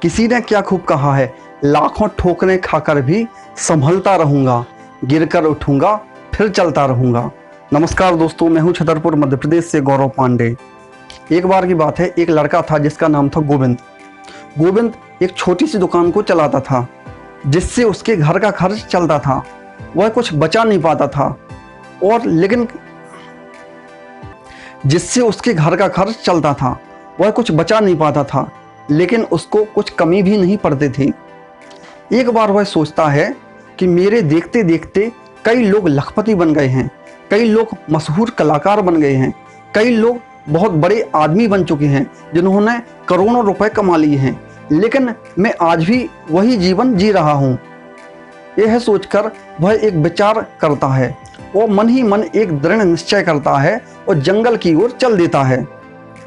किसी ने क्या खूब कहा है, लाखों ठोकरें खाकर भी संभलता रहूंगा, गिरकर उठूंगा फिर चलता रहूंगा। नमस्कार दोस्तों, मैं हूं छतरपुर मध्य प्रदेश से गौरव पांडे। एक बार की बात है, एक लड़का था जिसका नाम था गोविंद। गोविंद एक छोटी सी दुकान को चलाता था जिससे उसके घर का खर्च चलता था। वह कुछ बचा नहीं पाता था और लेकिन जिससे उसके घर का खर्च चलता था, वह कुछ बचा नहीं पाता था, लेकिन उसको कुछ कमी भी नहीं पड़ती थी। एक बार वह सोचता है कि मेरे देखते देखते कई लोग लखपति बन गए हैं, कई लोग मशहूर कलाकार बन गए हैं, कई लोग बहुत बड़े आदमी बन चुके हैं जिन्होंने करोड़ों रुपए कमा लिए हैं, लेकिन मैं आज भी वही जीवन जी रहा हूँ। यह सोचकर वह एक विचार करता है और मन ही मन एक दृढ़ निश्चय करता है और जंगल की ओर चल देता है।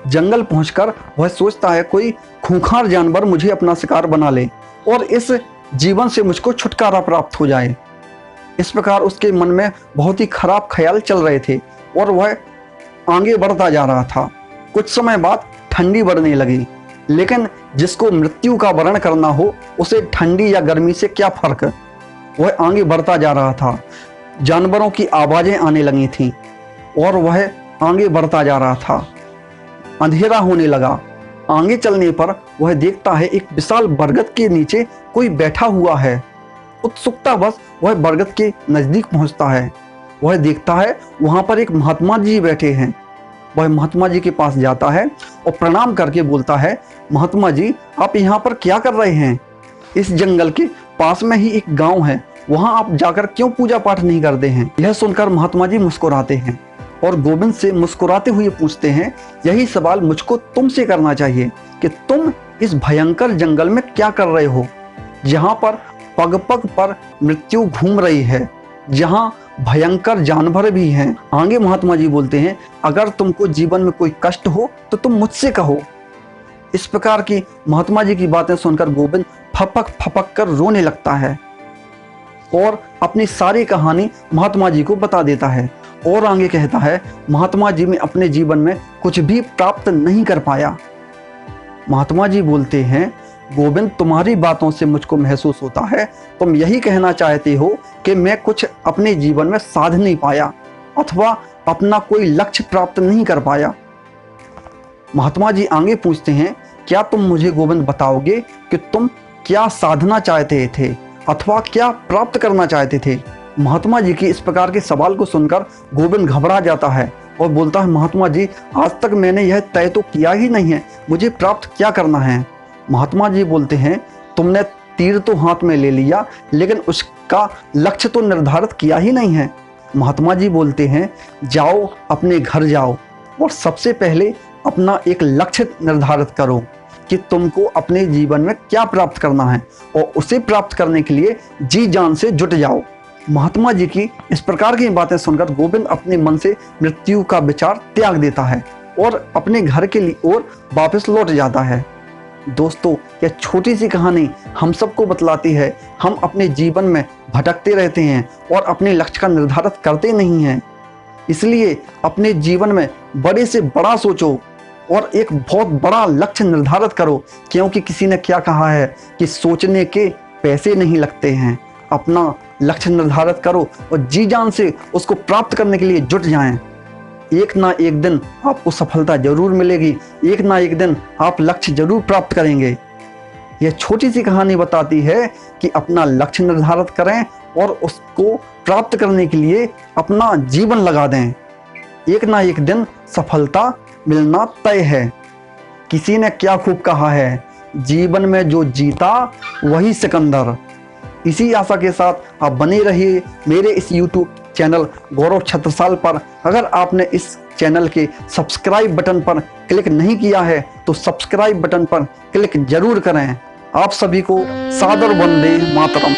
जंगल पहुंचकर वह सोचता है कोई खूंखार जानवर मुझे अपना शिकार बना ले और इस जीवन से मुझको छुटकारा प्राप्त हो जाए। इस प्रकार उसके मन में बहुत ही खराब ख्याल चल रहे थे और वह आगे बढ़ता जा रहा था। कुछ समय बाद ठंडी बढ़ने लगी, लेकिन जिसको मृत्यु का वर्ण करना हो उसे ठंडी या गर्मी से क्या फर्क। वह आगे बढ़ता जा रहा था, जानवरों की आवाजें आने लगी थीं और वह आगे बढ़ता जा रहा था। अंधेरा होने लगा। आगे चलने पर वह देखता है एक विशाल बरगद के नीचे कोई बैठा हुआ है। उत्सुकतावश वह बरगद के नजदीक पहुंचता है। वह देखता है वहां पर एक महात्मा जी बैठे हैं। वह महात्मा जी के पास जाता है और प्रणाम करके बोलता है, महात्मा जी आप यहाँ पर क्या कर रहे हैं? इस जंगल के पास में ही एक गांव है, वहां आप जाकर क्यों पूजा पाठ नहीं करते हैं? यह सुनकर महात्मा जी मुस्कुराते हैं और गोविंद से मुस्कुराते हुए पूछते हैं, यही सवाल मुझको तुमसे करना चाहिए कि तुम इस भयंकर जंगल में क्या कर रहे हो, जहां पर पग पग पर मृत्यु घूम रही है, जहां भयंकर जानवर भी हैं। आगे महात्मा जी बोलते हैं, अगर तुमको जीवन में कोई कष्ट हो तो तुम मुझसे कहो। इस प्रकार की महात्मा जी की बातें सुनकर गोविंद फपक फपक कर रोने लगता है और अपनी सारी कहानी महात्मा जी को बता देता है और आगे कहता है, महात्मा जी मैं अपने जीवन में कुछ भी प्राप्त नहीं कर पाया। महात्मा जी बोलते हैं, गोविंद तुम्हारी बातों से मुझको महसूस होता है तुम यही कहना चाहते हो कि मैं कुछ अपने जीवन में साध नहीं पाया अथवा अपना कोई लक्ष्य प्राप्त नहीं कर पाया। महात्मा जी आगे पूछते हैं, क्या तुम मुझे गोविंद बताओगे कि तुम क्या साधना चाहते थे अथवा क्या प्राप्त करना चाहते थे? महात्मा जी की इस प्रकार के सवाल को सुनकर गोविंद घबरा जाता है और बोलता है, महात्मा जी आज तक मैंने यह तय तो किया ही नहीं है मुझे प्राप्त क्या करना है। महात्मा जी बोलते हैं, तुमने तीर तो हाथ में ले लिया लेकिन उसका लक्ष्य तो निर्धारित किया ही नहीं है। महात्मा जी बोलते हैं, जाओ अपने घर जाओ और सबसे पहले अपना एक लक्ष्य निर्धारित करो कि तुमको अपने जीवन में क्या प्राप्त करना है और उसे प्राप्त करने के लिए जी जान से जुट जाओ। महात्मा जी की इस प्रकार की बातें सुनकर गोविंद अपने मन से मृत्यु का विचार त्याग देता है और अपने घर के लिए ओर वापस लौट जाता है। दोस्तों, यह छोटी सी कहानी हम सबको बतलाती है, हम अपने जीवन में भटकते रहते हैं और अपने लक्ष्य का निर्धारित करते नहीं हैं। इसलिए अपने जीवन में बड़े से बड़ा सोचो और एक बहुत बड़ा लक्ष्य निर्धारित करो, क्योंकि किसी ने क्या कहा है कि सोचने के पैसे नहीं लगते हैं। अपना लक्ष्य निर्धारित करो और जी जान से उसको प्राप्त करने के लिए जुट जाएं। एक ना एक दिन आपको सफलता जरूर मिलेगी, एक ना एक दिन आप लक्ष्य जरूर प्राप्त करेंगे। यह छोटी सी कहानी बताती है कि अपना लक्ष्य निर्धारित करें और उसको प्राप्त करने के लिए अपना जीवन लगा दें। एक ना एक दिन सफलता मिलना तय है। किसी ने क्या खूब कहा है, जीवन में जो जीता वही सिकंदर। इसी आशा के साथ आप बने रहिए मेरे इस YouTube चैनल गौरव छत्रसाल पर। अगर आपने इस चैनल के सब्सक्राइब बटन पर क्लिक नहीं किया है तो सब्सक्राइब बटन पर क्लिक जरूर करें। आप सभी को सादर वंदे मातरम।